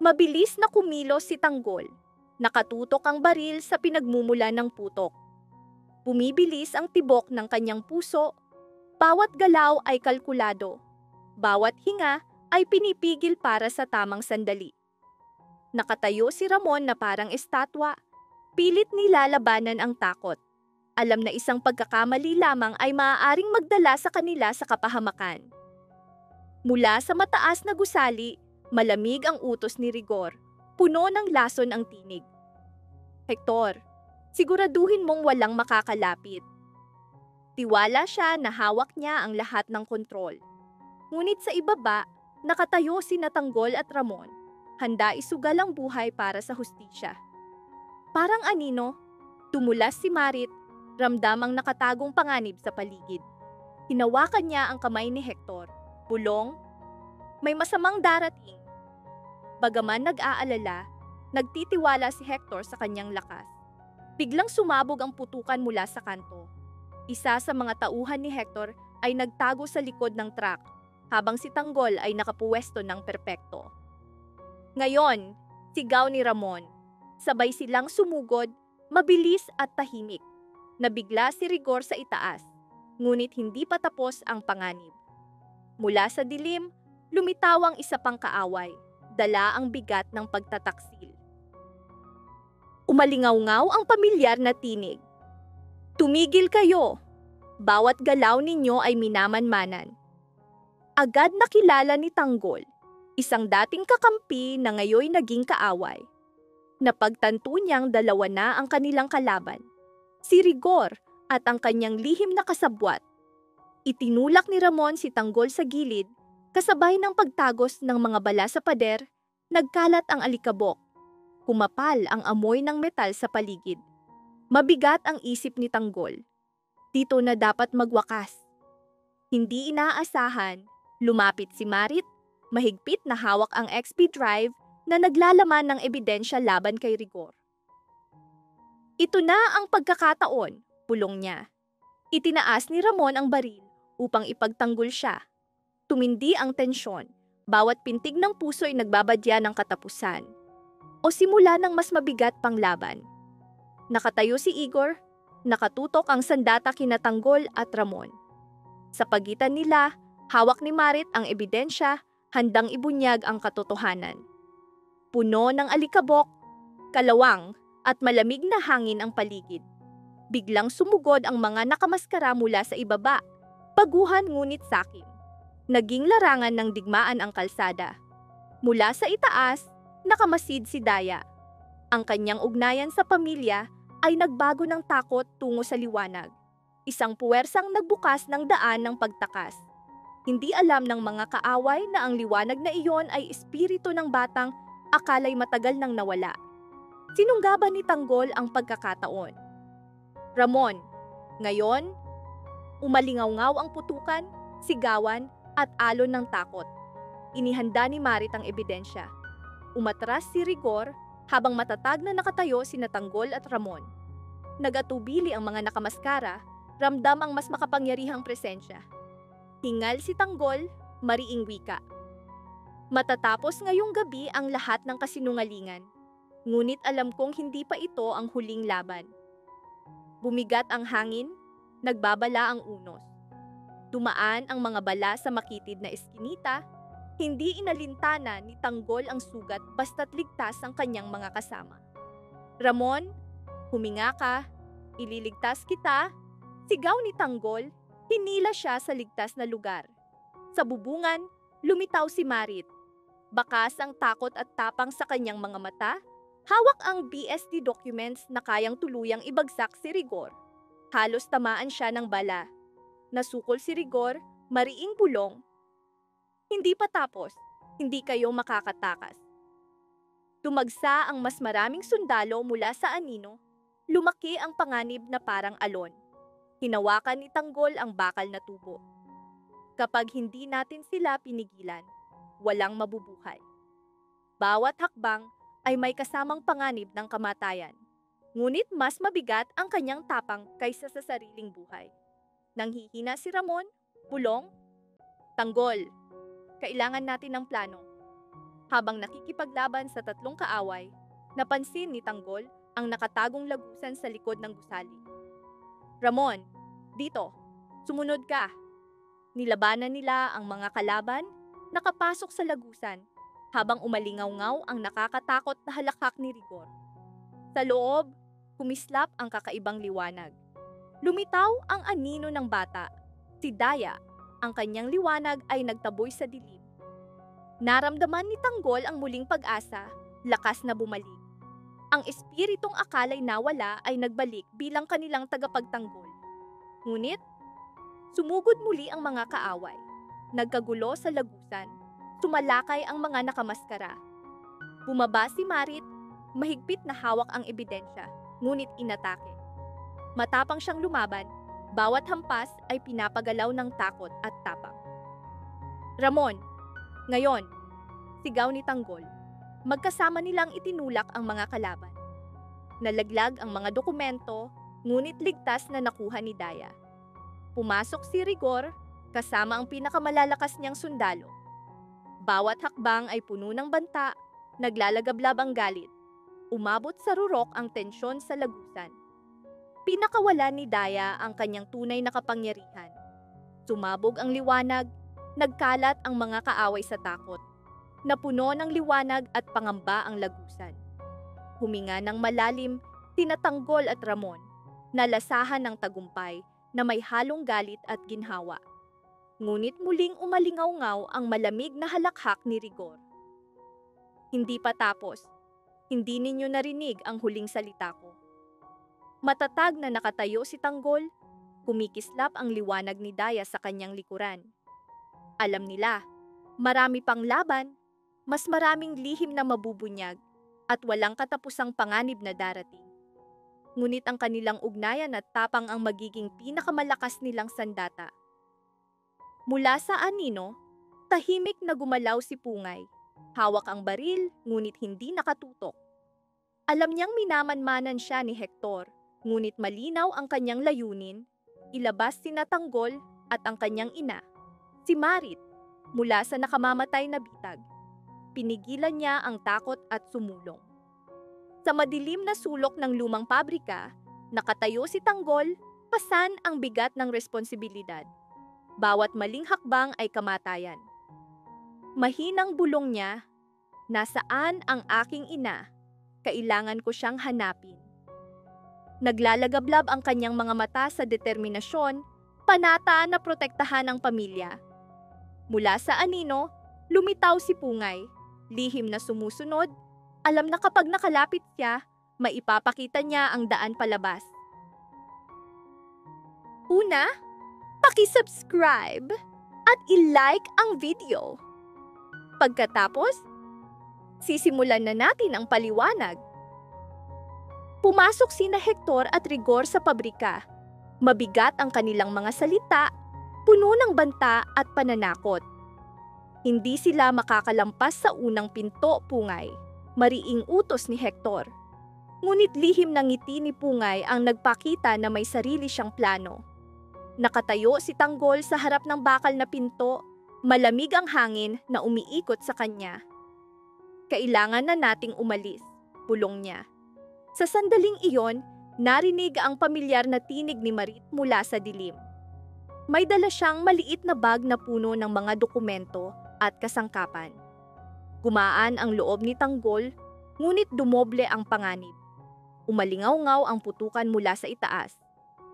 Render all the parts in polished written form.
Mabilis na kumilos si Tanggol. Nakatutok ang baril sa pinagmumula ng putok. Bumibilis ang tibok ng kanyang puso. Bawat galaw ay kalkulado. Bawat hinga ay pinipigil para sa tamang sandali. Nakatayo si Ramon na parang estatwa. Pilit nilalabanan ang takot. Alam na isang pagkakamali lamang ay maaaring magdala sa kanila sa kapahamakan. Mula sa mataas na gusali, malamig ang utos ni Rigor. Puno ng lason ang tinig. Hector, siguraduhin mong walang makakalapit. Tiwala siya na hawak niya ang lahat ng kontrol. Ngunit sa ibaba, nakatayo si Tanggol at Ramon, handa isugal ang buhay para sa hustisya. Parang anino, tumulas si Marit, ramdam ang nakatagong panganib sa paligid. Hinawakan niya ang kamay ni Hector. Bulong, may masamang darating. Bagaman nag-aalala, nagtitiwala si Hector sa kanyang lakas. Biglang sumabog ang putukan mula sa kanto. Isa sa mga tauhan ni Hector ay nagtago sa likod ng truck, habang si Tanggol ay nakapuwesto ng perpekto. Ngayon, sigaw ni Ramon. Sabay silang sumugod, mabilis at tahimik. Nabigla si Rigor sa itaas, ngunit hindi pa tapos ang panganib. Mula sa dilim, lumitaw ang isa pang kaaway. Dala ang bigat ng pagtataksil. Umalingaw-ngaw ang pamilyar na tinig. Tumigil kayo! Bawat galaw ninyo ay minamanmanan. Agad nakilala ni Tanggol, isang dating kakampi na ngayoy naging kaaway. Napagtanto niyang dalawa na ang kanilang kalaban, si Rigor at ang kanyang lihim na kasabwat. Itinulak ni Ramon si Tanggol sa gilid. Kasabay ng pagtagos ng mga bala sa pader, nagkalat ang alikabok. Kumapal ang amoy ng metal sa paligid. Mabigat ang isip ni Tanggol. Dito na dapat magwakas. Hindi inaasahan, lumapit si Marit, mahigpit na hawak ang XP drive na naglalaman ng ebidensya laban kay Rigor. Ito na ang pagkakataon, pulong niya. Itinaas ni Ramon ang baril upang ipagtanggol siya. Tumindi ang tensyon. Bawat pintig ng puso ay nagbabadya ng katapusan. O simula ng mas mabigat pang laban. Nakatayo si Igor, nakatutok ang sandata kina Tanggol at Ramon. Sa pagitan nila, hawak ni Marit ang ebidensya, handang ibunyag ang katotohanan. Puno ng alikabok, kalawang at malamig na hangin ang paligid. Biglang sumugod ang mga nakamaskara mula sa ibaba, baguhan ngunit sakim. Naging larangan ng digmaan ang kalsada. Mula sa itaas, nakamasid si Daya. Ang kanyang ugnayan sa pamilya ay nagbago ng takot tungo sa liwanag. Isang puwersang nagbukas ng daan ng pagtakas. Hindi alam ng mga kaaway na ang liwanag na iyon ay espiritu ng batang akalay matagal nang nawala. Sinunggaban ni Tanggol ang pagkakataon. Ramon, ngayon, umalingaw-ngaw ang putukan, sigawan, at alon ng takot. Inihanda ni Marit ang ebidensya. Umatras si Rigor habang matatag na nakatayo si Tanggol at Ramon. Nagatubili ang mga nakamaskara, ramdam ang mas makapangyarihang presensya. Hingal si Tanggol, mariing wika. Matatapos ngayong gabi ang lahat ng kasinungalingan. Ngunit alam kong hindi pa ito ang huling laban. Bumigat ang hangin, nagbabala ang unos. Dumaan ang mga bala sa makitid na eskinita, hindi inalintana ni Tanggol ang sugat basta't ligtas ang kanyang mga kasama. Ramon, huminga ka, ililigtas kita, sigaw ni Tanggol, hinila siya sa ligtas na lugar. Sa bubungan, lumitaw si Marit. Bakas ang takot at tapang sa kanyang mga mata, hawak ang BSD documents na kayang tuluyang ibagsak si Rigor. Halos tamaan siya ng bala. Nasukol si Rigor, mariing bulong. Hindi pa tapos, hindi kayo makakatakas. Tumagsa ang mas maraming sundalo mula sa anino, lumaki ang panganib na parang alon. Hinawakan ni Tanggol ang bakal na tubo. Kapag hindi natin sila pinigilan, walang mabubuhay. Bawat hakbang ay may kasamang panganib ng kamatayan. Ngunit mas mabigat ang kanyang tapang kaysa sa sariling buhay. Nanghihina si Ramon, bulong, Tanggol, kailangan natin ng plano. Habang nakikipaglaban sa tatlong kaaway, napansin ni Tanggol ang nakatagong lagusan sa likod ng gusali. Ramon, dito, sumunod ka. Nilabanan nila ang mga kalaban, nakapasok sa lagusan, habang umalingaw-ngaw ang nakakatakot na halakhak ni Rigor. Sa loob, kumislap ang kakaibang liwanag. Lumitaw ang anino ng bata, si Daya. Ang kanyang liwanag ay nagtaboy sa dilim. Naramdaman ni Tanggol ang muling pag-asa, lakas na bumalik. Ang espiritong akalay nawala ay nagbalik bilang kanilang tagapagtanggol. Ngunit, sumugod muli ang mga kaaway. Nagkagulo sa lagusan, sumalakay ang mga nakamaskara. Bumaba si Marit, mahigpit na hawak ang ebidensya, ngunit inatake. Matapang siyang lumaban, bawat hampas ay pinapagalaw ng takot at tapang. Ramon, ngayon, sigaw ni Tanggol. Magkasama nilang itinulak ang mga kalaban. Nalaglag ang mga dokumento, ngunit ligtas na nakuha ni Daya. Pumasok si Rigor, kasama ang pinakamalalakas niyang sundalo. Bawat hakbang ay puno ng banta, naglalagablab ang galit. Umabot sa rurok ang tensyon sa lagusan. Pinakawala ni Daya ang kanyang tunay na kapangyarihan. Sumabog ang liwanag, nagkalat ang mga kaaway sa takot. Napuno ng liwanag at pangamba ang lagusan. Huminga ng malalim, tinatanggol at Ramon, nalasahan ng tagumpay na may halong galit at ginhawa. Ngunit muling umalingaw-ngaw ang malamig na halakhak ni Rigor. Hindi pa tapos. Hindi ninyo narinig ang huling salita ko. Matatag na nakatayo si Tanggol, kumikislap ang liwanag ni Daya sa kanyang likuran. Alam nila, marami pang laban, mas maraming lihim na mabubunyag, at walang katapusang panganib na darating. Ngunit ang kanilang ugnayan at tapang ang magiging pinakamalakas nilang sandata. Mula sa anino, tahimik na gumalaw si Pungay. Hawak ang baril, ngunit hindi nakatutok. Alam niyang minamanmanan siya ni Hector, ngunit malinaw ang kanyang layunin, ilabas si Tanggol at ang kanyang ina, si Marit, mula sa nakamamatay na bitag. Pinigilan niya ang takot at sumulong. Sa madilim na sulok ng lumang pabrika, nakatayo si Tanggol, pasan ang bigat ng responsibilidad. Bawat maling hakbang ay kamatayan. Mahinang bulong niya, "Nasaan ang aking ina? Kailangan ko siyang hanapin." Naglalagablab ang kanyang mga mata sa determinasyon, panata na protektahan ang pamilya. Mula sa anino, lumitaw si Pungay, lihim na sumusunod, alam na kapag nakalapit siya, maipapakita niya ang daan palabas. Una, paki-subscribe at i-like ang video. Pagkatapos, sisimulan na natin ang paliwanag. Pumasok sina Hector at Rigor sa pabrika. Mabigat ang kanilang mga salita, puno ng banta at pananakot. Hindi sila makakalampas sa unang pinto, Pungay. Mariing utos ni Hector. Ngunit lihim ng ngiti ni Pungay ang nagpakita na may sarili siyang plano. Nakatayo si Tanggol sa harap ng bakal na pinto, malamig ang hangin na umiikot sa kanya. Kailangan na nating umalis, bulong niya. Sa sandaling iyon, narinig ang pamilyar na tinig ni Marit mula sa dilim. May dala siyang maliit na bag na puno ng mga dokumento at kasangkapan. Gumaan ang loob ni Tanggol, ngunit dumoble ang panganib. Umalingaw-ngaw ang putukan mula sa itaas.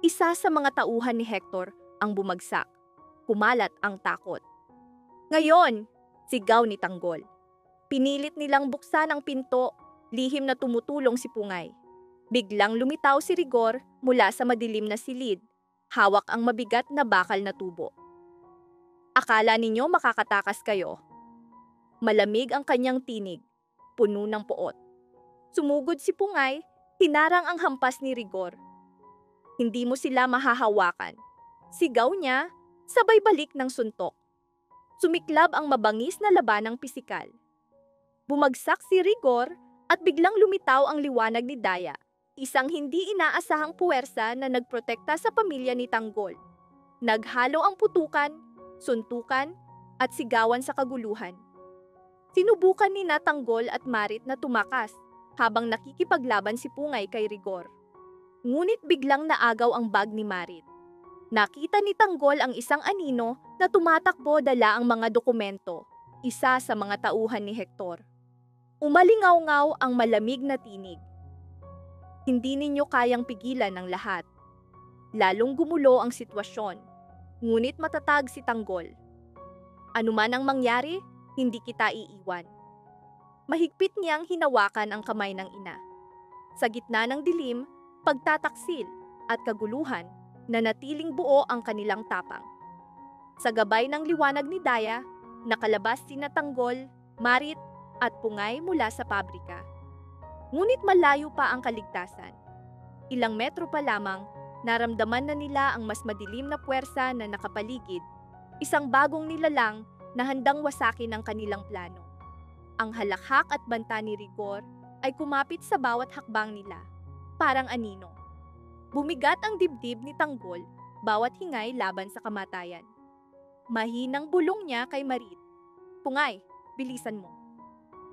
Isa sa mga tauhan ni Hector ang bumagsak. Kumalat ang takot. Ngayon, sigaw ni Tanggol. Pinilit nilang buksan ang pinto, lihim na tumutulong si Pungay. Biglang lumitaw si Rigor mula sa madilim na silid. Hawak ang mabigat na bakal na tubo. Akala ninyo makakatakas kayo? Malamig ang kanyang tinig, puno ng poot. Sumugod si Pungay, hinarang ang hampas ni Rigor. Hindi mo sila mahahawakan. Sigaw niya, sabay balik ng suntok. Sumiklab ang mabangis na labanang pisikal. Bumagsak si Rigor at biglang lumitaw ang liwanag ni Daya, isang hindi inaasahang puwersa na nagprotekta sa pamilya ni Tanggol. Naghalo ang putukan, suntukan, at sigawan sa kaguluhan. Sinubukan ni Tanggol at Marit na tumakas habang nakikipaglaban si Pungay kay Rigor. Ngunit biglang naagaw ang bag ni Marit. Nakita ni Tanggol ang isang anino na tumatakbo dala ang mga dokumento, isa sa mga tauhan ni Hector. Umalingaw-ngaw ang malamig na tinig. Hindi ninyo kayang pigilan ang lahat. Lalong gumulo ang sitwasyon, ngunit matatag si Tanggol. Ano man ang mangyari, hindi kita iiwan. Mahigpit niyang hinawakan ang kamay ng ina. Sa gitna ng dilim, pagtataksil at kaguluhan, nanatiling buo ang kanilang tapang. Sa gabay ng liwanag ni Daya, nakalabas sina Tanggol, Marit at Pungay mula sa pabrika. Ngunit malayo pa ang kaligtasan. Ilang metro pa lamang, naramdaman na nila ang mas madilim na puwersa na nakapaligid, isang bagong nilalang na handang wasakin ang kanilang plano. Ang halakhak at banta ni Rigor ay kumapit sa bawat hakbang nila, parang anino. Bumigat ang dibdib ni Tanggol, bawat hingay laban sa kamatayan. Mahinang bulong niya kay Marit, "Pungay, bilisan mo."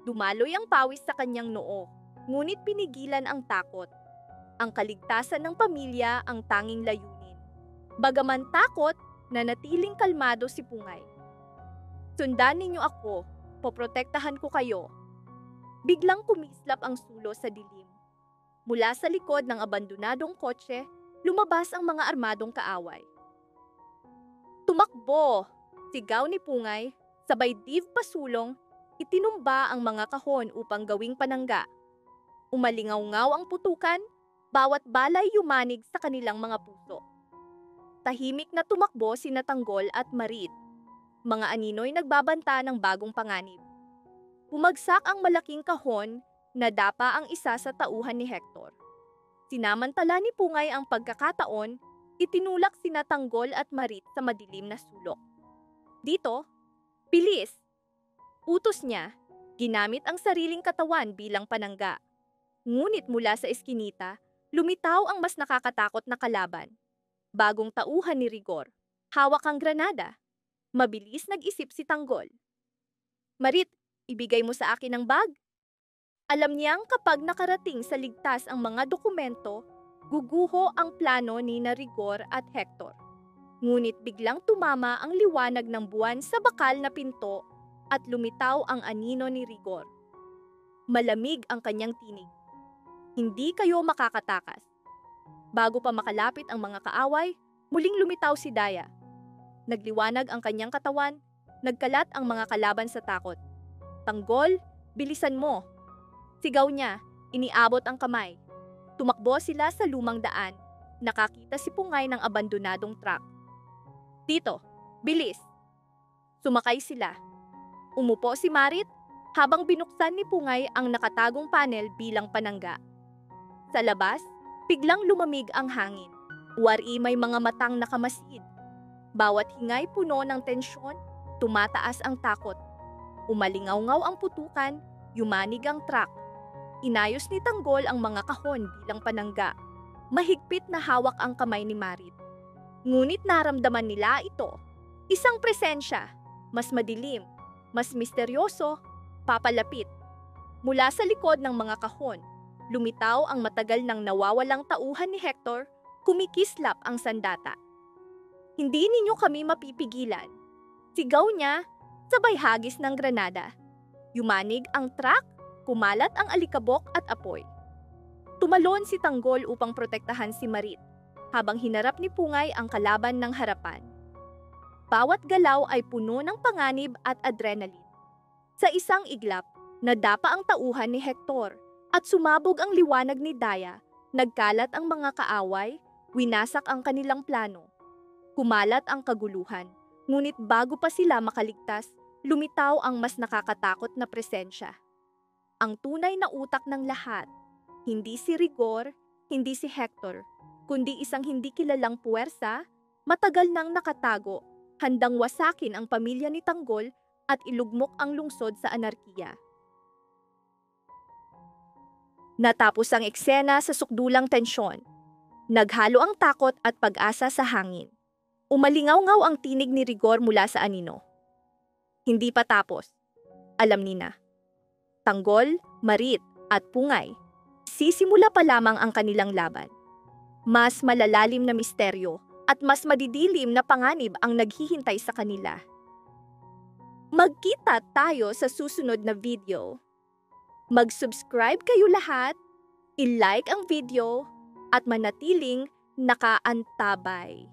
Dumaloy ang pawis sa kanyang noo, ngunit pinigilan ang takot. Ang kaligtasan ng pamilya ang tanging layunin. Bagaman takot, nanatiling kalmado si Pungay. "Sundan ninyo ako, poprotektahan ko kayo." Biglang kumislap ang sulo sa dilim. Mula sa likod ng abandonadong kotse, lumabas ang mga armadong kaaway. "Tumakbo!" sigaw ni Pungay, sabay div pasulong, itinumba ang mga kahon upang gawing panangga. Umalingaw-ngaw ang putukan, bawat balay yumanig sa kanilang mga puso. Tahimik na tumakbo sina Tanggol at Marit. Mga anino'y nagbabanta ng bagong panganib. Bumagsak ang malaking kahon, nadapa ang isa sa tauhan ni Hector. Sinamantala ni Pungay ang pagkakataon, itinulak sina Tanggol at Marit sa madilim na sulok. "Dito, bilis!" Utos niya, ginamit ang sariling katawan bilang panangga. Ngunit mula sa eskinita, lumitaw ang mas nakakatakot na kalaban. Bagong tauhan ni Rigor, hawak ang granada. Mabilis nag-isip si Tanggol. "Marit, ibigay mo sa akin ang bag." Alam niyang kapag nakarating sa ligtas ang mga dokumento, guguho ang plano ni Rigor at Hector. Ngunit biglang tumama ang liwanag ng buwan sa bakal na pinto at lumitaw ang anino ni Rigor. Malamig ang kanyang tinig. "Hindi kayo makakatakas." Bago pa makalapit ang mga kaaway, muling lumitaw si Daya. Nagliwanag ang kanyang katawan, nagkalat ang mga kalaban sa takot. "Tanggol, bilisan mo!" Sigaw niya, iniabot ang kamay. Tumakbo sila sa lumang daan, nakakita si Pungay ng abandonadong truck. "Dito, bilis!" Sumakay sila. Umupo si Marit habang binuksan ni Pungay ang nakatagong panel bilang panangga. Sa labas, biglang lumamig ang hangin. Wari may mga matang nakamasid. Bawat hingay puno ng tensyon, tumataas ang takot. Umalingaw-ngaw ang putukan, yumanig ang truck. Inayos ni Tanggol ang mga kahon bilang panangga. Mahigpit na hawak ang kamay ni Marit. Ngunit naramdaman nila ito. Isang presensya, mas madilim, mas misteryoso, papalapit. Mula sa likod ng mga kahon, lumitaw ang matagal nang nawawalang tauhan ni Hector, kumikislap ang sandata. "Hindi ninyo kami mapipigilan." Sigaw niya, sabay hagis ng granada. Yumanig ang truck, kumalat ang alikabok at apoy. Tumalon si Tanggol upang protektahan si Marit, habang hinarap ni Pungay ang kalaban ng harapan. Bawat galaw ay puno ng panganib at adrenaline. Sa isang iglap, nadapa ang tauhan ni Hector at sumabog ang liwanag ni Daya. Nagkalat ang mga kaaway, winasak ang kanilang plano. Kumalat ang kaguluhan, ngunit bago pa sila makaligtas, lumitaw ang mas nakakatakot na presensya. Ang tunay na utak ng lahat, hindi si Rigor, hindi si Hector, kundi isang hindi kilalang puwersa, matagal nang nakatago, handang wasakin ang pamilya ni Tanggol at ilugmok ang lungsod sa anarkiya. Natapos ang eksena sa sukdulang tensyon. Naghalo ang takot at pag-asa sa hangin. Umalingaw-ngaw ang tinig ni Rigor mula sa anino. "Hindi pa tapos. Alam ni na. Tanggol, Marit at Pungay. Sisimula pa lamang ang kanilang laban. Mas malalalim na misteryo at mas madidilim na panganib ang naghihintay sa kanila. Magkita tayo sa susunod na video. Mag-subscribe kayo lahat, i-like ang video, at manatiling nakaantabay.